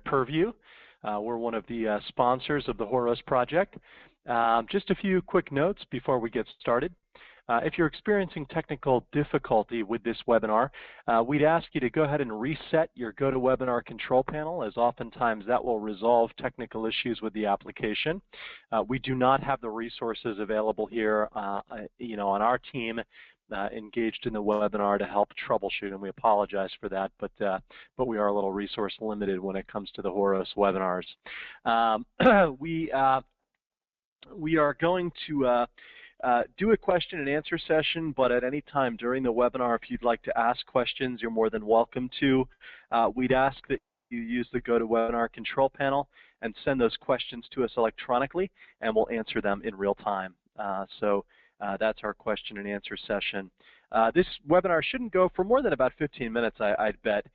Purview. We're one of the sponsors of the Horos project. Just a few quick notes before we get started. If you're experiencing technical difficulty with this webinar, we'd ask you to go ahead and reset your GoToWebinar control panel, as oftentimes that will resolve technical issues with the application. We do not have the resources available here, on our team engaged in the webinar to help troubleshoot, and we apologize for that, but we are a little resource limited when it comes to the Horos webinars. We are going to do a question and answer session, but at any time during the webinar, if you'd like to ask questions, you're more than welcome to. We'd ask that you use the GoToWebinar control panel and send those questions to us electronically, and we'll answer them in real time. That's our question and answer session. This webinar shouldn't go for more than about 15 minutes, I'd bet,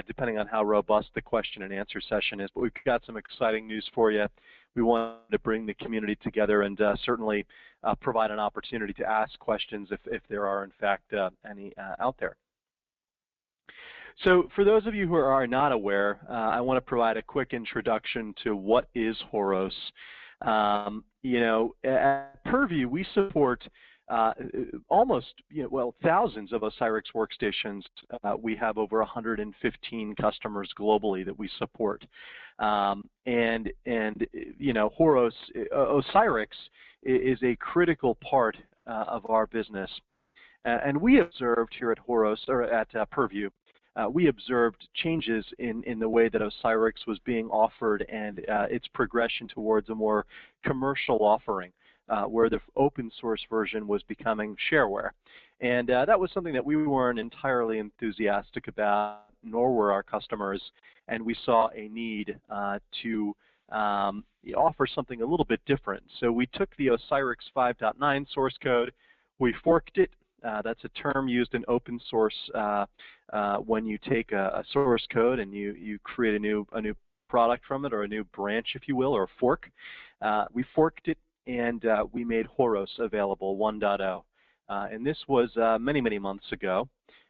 depending on how robust the question and answer session is. But we've got some exciting news for you. We want to bring the community together and certainly provide an opportunity to ask questions if there are, in fact, any out there. So for those of you who are not aware, I want to provide a quick introduction to what is Horos. At Purview, we support thousands of Osirix workstations. We have over 115 customers globally that we support. Horos, Osirix is a critical part of our business. And we observed here at Horos, or at Purview, we observed changes in the way that Osirix was being offered and its progression towards a more commercial offering, where the open source version was becoming shareware. And that was something that we weren't entirely enthusiastic about, nor were our customers, and we saw a need to offer something a little bit different. So we took the Osirix 5.9 source code, we forked it. That's a term used in open source when you take a source code and you create a new product from it, or a new branch, if you will, or a fork. We forked it, and we made Horos available 1.0. And this was many, many months ago.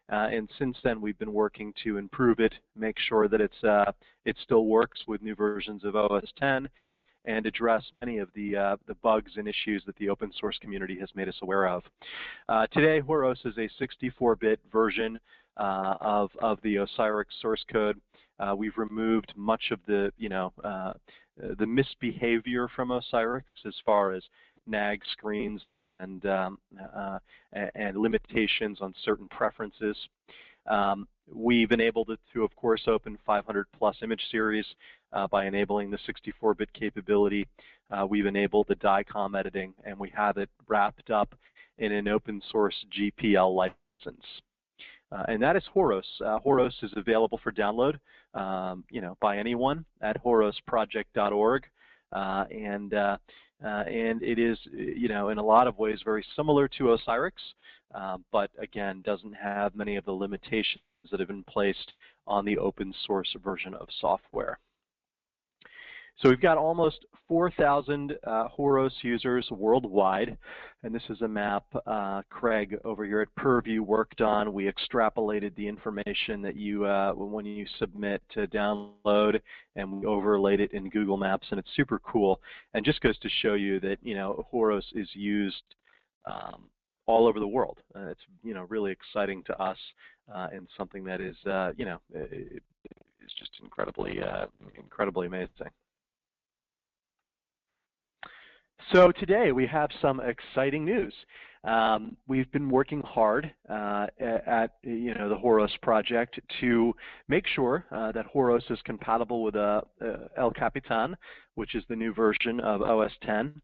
And since then, we've been working to improve it, make sure that it still works with new versions of OS 10, and address many of the bugs and issues that the open source community has made us aware of. Today, Horos is a 64-bit version of the Osirix source code. We've removed much of the misbehavior from Osirix as far as nag screens and limitations on certain preferences. We've enabled it to, of course, open 500+ image series by enabling the 64-bit capability. We've enabled the DICOM editing, and we have it wrapped up in an open source GPL license. And that is Horos. Horos is available for download, by anyone at horosproject.org, and it is, in a lot of ways very similar to Osirix, but again doesn't have many of the limitations that have been placed on the open source version of software. So we've got almost 4,000 Horos users worldwide, and this is a map Craig over here at Purview worked on. We extrapolated the information that you, when you submit to download, and we overlaid it in Google Maps, and it's super cool. And just goes to show you that, Horos is used all over the world. It's, really exciting to us, and something that is, is just incredibly amazing. So today we have some exciting news. We've been working hard at the Horos project to make sure that Horos is compatible with El Capitan, which is the new version of OS 10.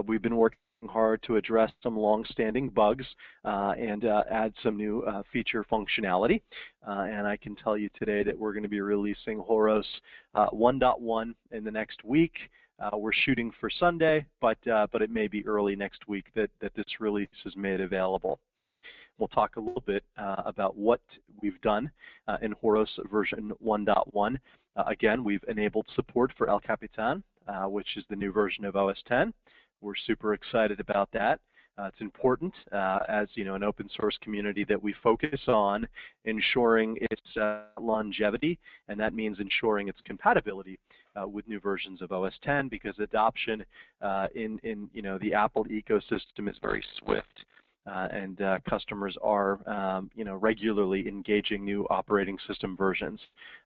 We've been working hard to address some long-standing bugs and add some new feature functionality. And I can tell you today that we're going to be releasing Horos 1.1 in the next week. We're shooting for Sunday, but it may be early next week that this release is made available. We'll talk a little bit about what we've done in Horos version 1.1. Again, we've enabled support for El Capitan, which is the new version of OS 10. We're super excited about that. It's important, as an open source community, that we focus on ensuring its longevity, and that means ensuring its compatibility with new versions of OS 10, because adoption in the Apple ecosystem is very swift. And customers are, regularly engaging new operating system versions.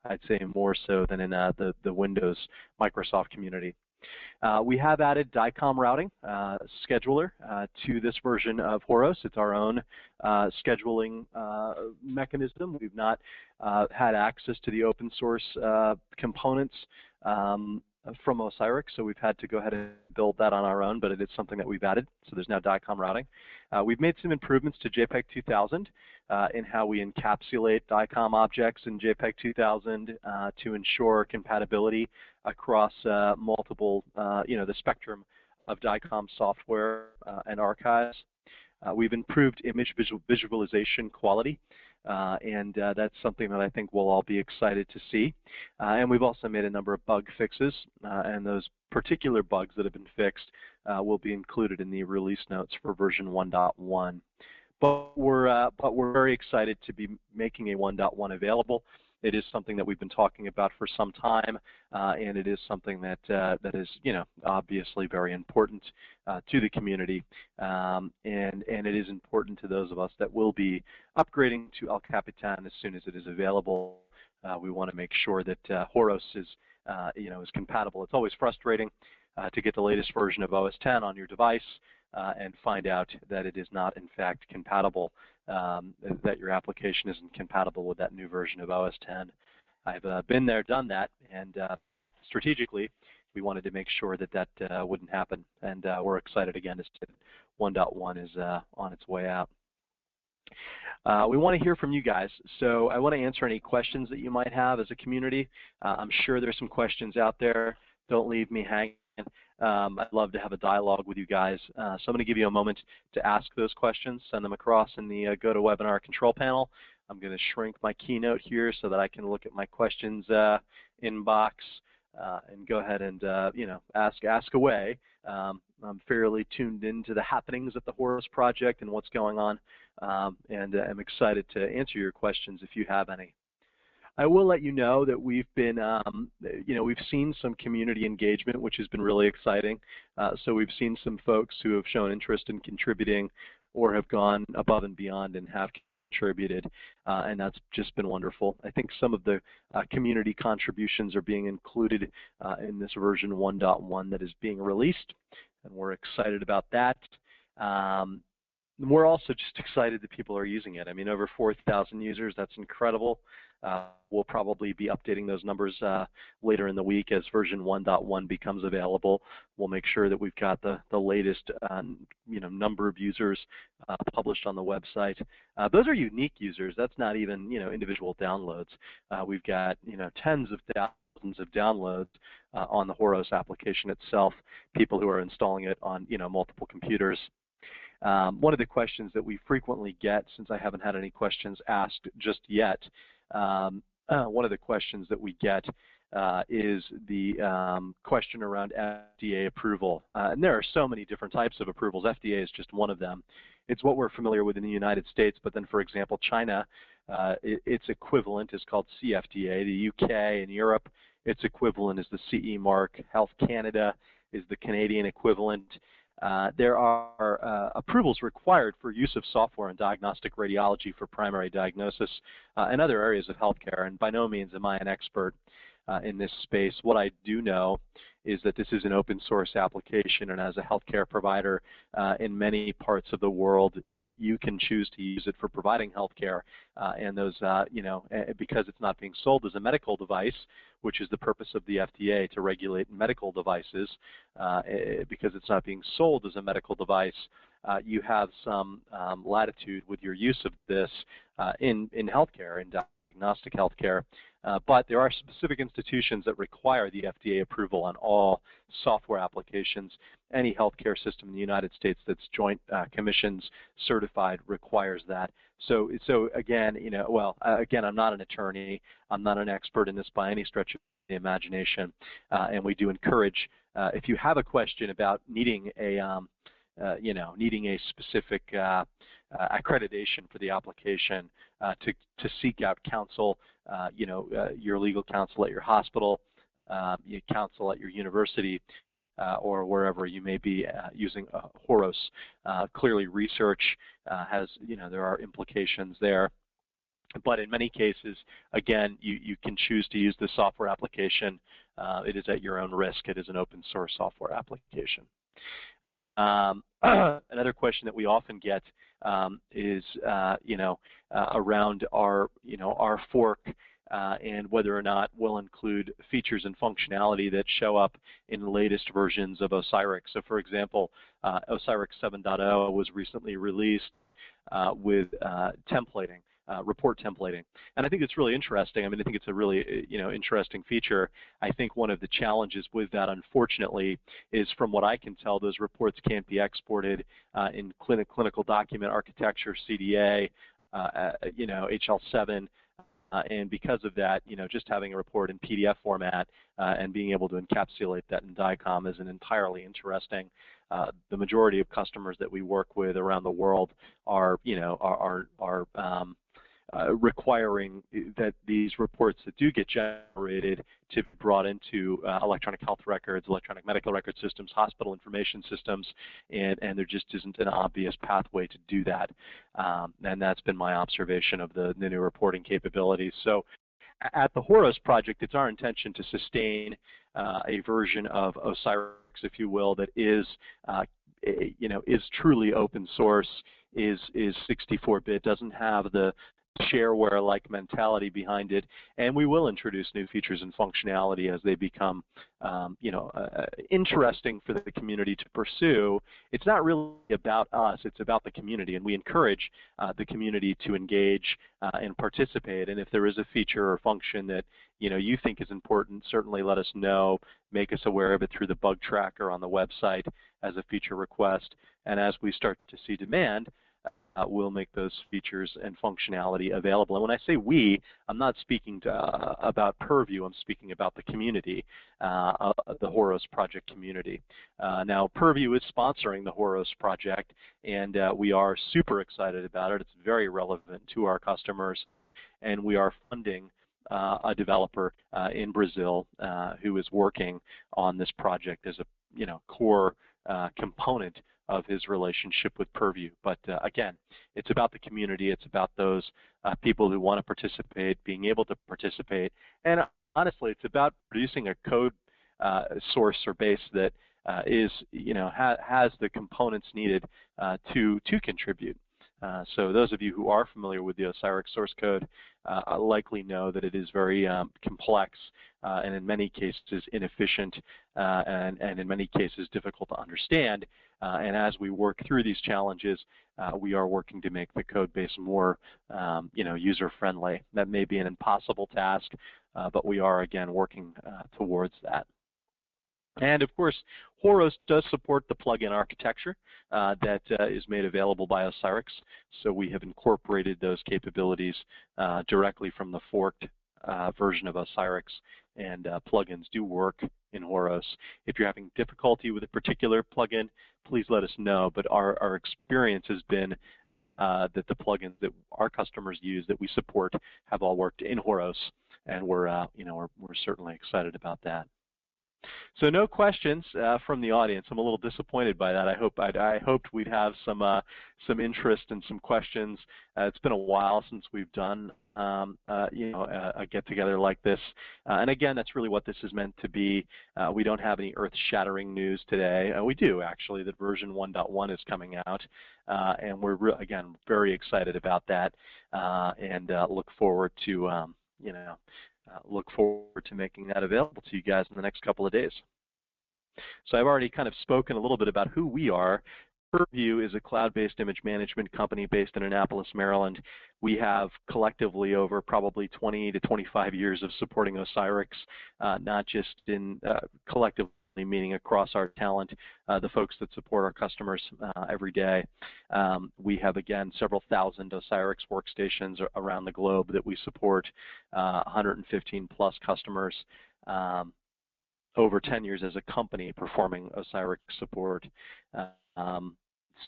I'd say more so than in the Windows Microsoft community. We have added DICOM routing scheduler to this version of Horos. It's our own scheduling mechanism. We've not had access to the open source components from Osirix, so we've had to go ahead and build that on our own, but it is something that we've added. So there's now DICOM routing. We've made some improvements to JPEG 2000 in how we encapsulate DICOM objects in JPEG 2000 to ensure compatibility across multiple, the spectrum of DICOM software and archives. We've improved image visualization quality, and that's something that I think we'll all be excited to see. And we've also made a number of bug fixes, and those particular bugs that have been fixed will be included in the release notes for version 1.1. But we're very excited to be making a 1.1 available. It is something that we've been talking about for some time, and it is something that that is, obviously very important to the community, and it is important to those of us that will be upgrading to El Capitan as soon as it is available. We want to make sure that Horos is, is compatible. It's always frustrating to get the latest version of OS 10 on your device and find out that it is not, in fact, compatible. That your application isn't compatible with that new version of OS 10. I've been there, done that, and strategically, we wanted to make sure that that wouldn't happen. And we're excited again as to 1.1 is on its way out. We want to hear from you guys, so I want to answer any questions that you might have as a community. I'm sure there's some questions out there. Don't leave me hanging. I'd love to have a dialogue with you guys. So I'm going to give you a moment to ask those questions, send them across in the GoToWebinar control panel. I'm going to shrink my keynote here so that I can look at my questions inbox and go ahead and ask away. I'm fairly tuned into the happenings at the Horos project and what's going on, and I'm excited to answer your questions if you have any. I will let you know that we've been, we've seen some community engagement, which has been really exciting. So we've seen some folks who have shown interest in contributing or have gone above and beyond and have contributed, and that's just been wonderful. I think some of the community contributions are being included in this version 1.1 that is being released, and we're excited about that. We're also just excited that people are using it. I mean, over 4,000 users, that's incredible. We'll probably be updating those numbers later in the week as version 1.1 becomes available. We'll make sure that we've got the latest number of users published on the website. Those are unique users. That's not even individual downloads. We've got tens of thousands of downloads on the Horos application itself, people who are installing it on multiple computers. One of the questions that we frequently get, since I haven't had any questions asked just yet, one of the questions that we get is the question around FDA approval. And there are so many different types of approvals. FDA is just one of them. It's what we're familiar with in the United States, but then, for example, China, its equivalent is called CFDA. The UK and Europe, its equivalent is the CE mark. Health Canada is the Canadian equivalent. There are approvals required for use of software in diagnostic radiology for primary diagnosis and other areas of healthcare, and by no means am I an expert in this space. What I do know is that this is an open source application, and as a healthcare provider in many parts of the world, you can choose to use it for providing healthcare, and those, because it's not being sold as a medical device, which is the purpose of the FDA, to regulate medical devices, because it's not being sold as a medical device, you have some latitude with your use of this in healthcare, in diagnostic healthcare. But there are specific institutions that require the FDA approval on all software applications. Any healthcare system in the United States that's Joint Commissions certified requires that. So again, again, I'm not an attorney. I'm not an expert in this by any stretch of the imagination. And we do encourage, if you have a question about needing a needing a specific accreditation for the application, to seek out counsel, your legal counsel at your hospital, your counsel at your university, or wherever you may be using Horos. Clearly, research there are implications there. But in many cases, again, you can choose to use the software application. It is at your own risk. It is an open source software application. Another question that we often get is, around our fork and whether or not we'll include features and functionality that show up in the latest versions of OSIRIX. So, for example, OSIRIX 7.0 was recently released with templating. Report templating. And I think it's really interesting. I mean, I think it's a really, interesting feature. I think one of the challenges with that, unfortunately, is from what I can tell, those reports can't be exported in clinical document architecture, CDA, HL7. And because of that, just having a report in PDF format and being able to encapsulate that in DICOM isn't entirely interesting. The majority of customers that we work with around the world are requiring that these reports that do get generated to be brought into electronic health records, electronic medical record systems, hospital information systems, and there just isn't an obvious pathway to do that. And that's been my observation of the new reporting capabilities. So at the Horos project, it's our intention to sustain a version of OSIRIX, if you will, that is truly open source, is 64-bit, doesn't have the shareware-like mentality behind it, and we will introduce new features and functionality as they become, interesting for the community to pursue. It's not really about us; it's about the community, and we encourage the community to engage and participate. And if there is a feature or function that you think is important, certainly let us know. Make us aware of it through the bug tracker on the website as a feature request. And as we start to see demand, we'll make those features and functionality available. And when I say we, I'm not speaking about Purview. I'm speaking about the community, the Horos project community. Now, Purview is sponsoring the Horos project, and we are super excited about it. It's very relevant to our customers, and we are funding a developer in Brazil who is working on this project as a core component of his relationship with Purview. But again, it's about the community. It's about those people who want to participate, being able to participate. And honestly, it's about producing a code source or base that has the components needed to contribute. So those of you who are familiar with the OSIRIX source code likely know that it is very complex and in many cases inefficient and in many cases difficult to understand. And as we work through these challenges, we are working to make the code base more user-friendly. That may be an impossible task, but we are, again, working towards that. And of course, Horos does support the plugin architecture that is made available by OSIRIX. So we have incorporated those capabilities directly from the forked version of OSIRIX, and plugins do work in Horos. If you're having difficulty with a particular plugin, please let us know. But our experience has been that the plugins that our customers use, that we support, have all worked in Horos, and we're certainly excited about that. So no questions from the audience. I'm a little disappointed by that. I hoped we'd have some interest and some questions. It's been a while since we've done a get-together like this. And again, that's really what this is meant to be. We don't have any earth-shattering news today. We do, actually, that version 1.1 is coming out. And we're, again, very excited about that and look forward to, making that available to you guys in the next couple of days. So I've already kind of spoken a little bit about who we are. Purview is a cloud-based image management company based in Annapolis, Maryland. We have collectively over probably 20 to 25 years of supporting OSIRIX, not just in collectively, meaning across our talent, the folks that support our customers every day. We have, again, several thousand OSIRIX workstations around the globe that we support, 115 plus customers, over 10 years as a company performing OSIRIX support.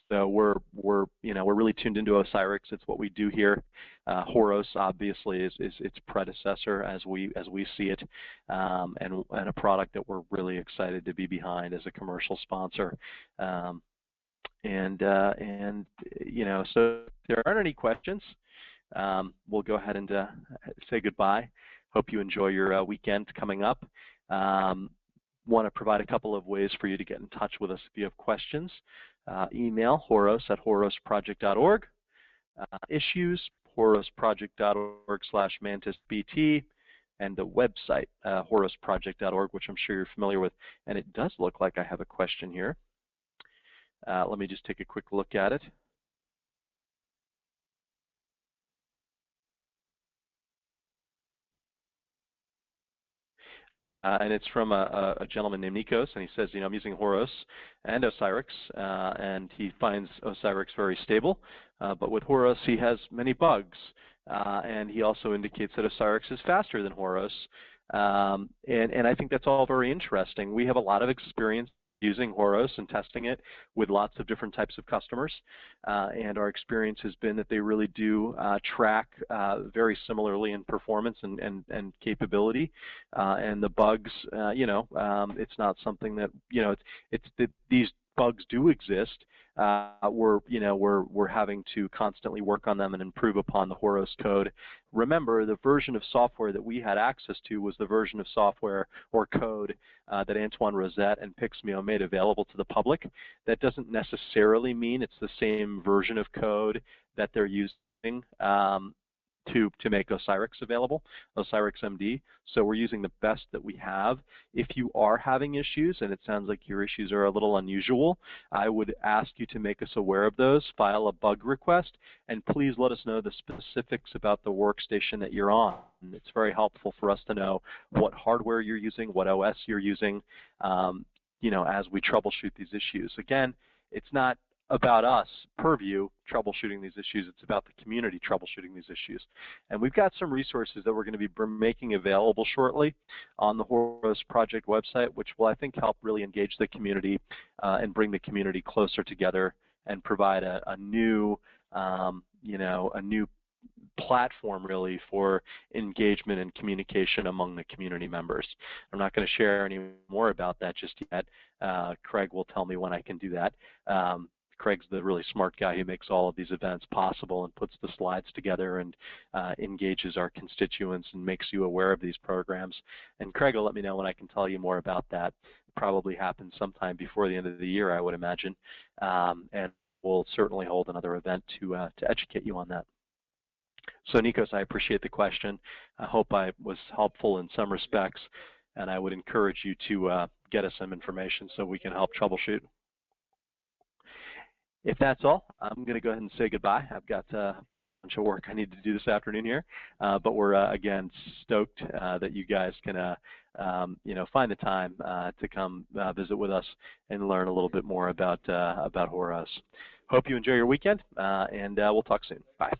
So we're really tuned into Osirix. It's what we do here. Horos obviously is its predecessor as we see it, and a product that we're really excited to be behind as a commercial sponsor. So if there aren't any questions, we'll go ahead and say goodbye. Hope you enjoy your weekend coming up. Want to provide a couple of ways for you to get in touch with us if you have questions. Email horos@horosproject.org. Issues, horosproject.org/mantisbt, and the website, horosproject.org, which I'm sure you're familiar with. And it does look like I have a question here. Let me just take a quick look at it. And it's from a gentleman named Nikos, and he says, I'm using Horos and Osirix, and he finds Osirix very stable, but with Horos he has many bugs, and he also indicates that Osirix is faster than Horos, and I think that's all very interesting. We have a lot of experience using Horos and testing it with lots of different types of customers, and our experience has been that they really do track very similarly in performance and capability, and the bugs, it's not something that, these bugs do exist. We're having to constantly work on them and improve upon the Horos code. Remember, the version of software that we had access to was the version of software or code that Antoine Rosette and Pixmio made available to the public. That doesn't necessarily mean it's the same version of code that they're using to make Osirix available, Osirix MD. So we're using the best that we have. If you are having issues, and it sounds like your issues are a little unusual, I would ask you to make us aware of those, file a bug request, and please let us know the specifics about the workstation that you're on. It's very helpful for us to know what hardware you're using, what OS you're using, as we troubleshoot these issues. Again, it's not about us, Purview, troubleshooting these issues. It's about the community troubleshooting these issues. And we've got some resources that we're going to be making available shortly on the Horos Project website, which will, I think, help really engage the community and bring the community closer together and provide a new, a new platform really for engagement and communication among the community members. I'm not going to share any more about that just yet. Craig will tell me when I can do that. Craig's the really smart guy who makes all of these events possible and puts the slides together and engages our constituents and makes you aware of these programs. And Craig will let me know when I can tell you more about that. Probably happen sometime before the end of the year, I would imagine. And we'll certainly hold another event to educate you on that. So Nikos, I appreciate the question. I hope I was helpful in some respects, and I would encourage you to get us some information so we can help troubleshoot. If that's all, I'm going to go ahead and say goodbye. I've got a bunch of work I need to do this afternoon here, but we're again stoked that you guys can find the time to come visit with us and learn a little bit more about Horos. Hope you enjoy your weekend, and we'll talk soon. Bye.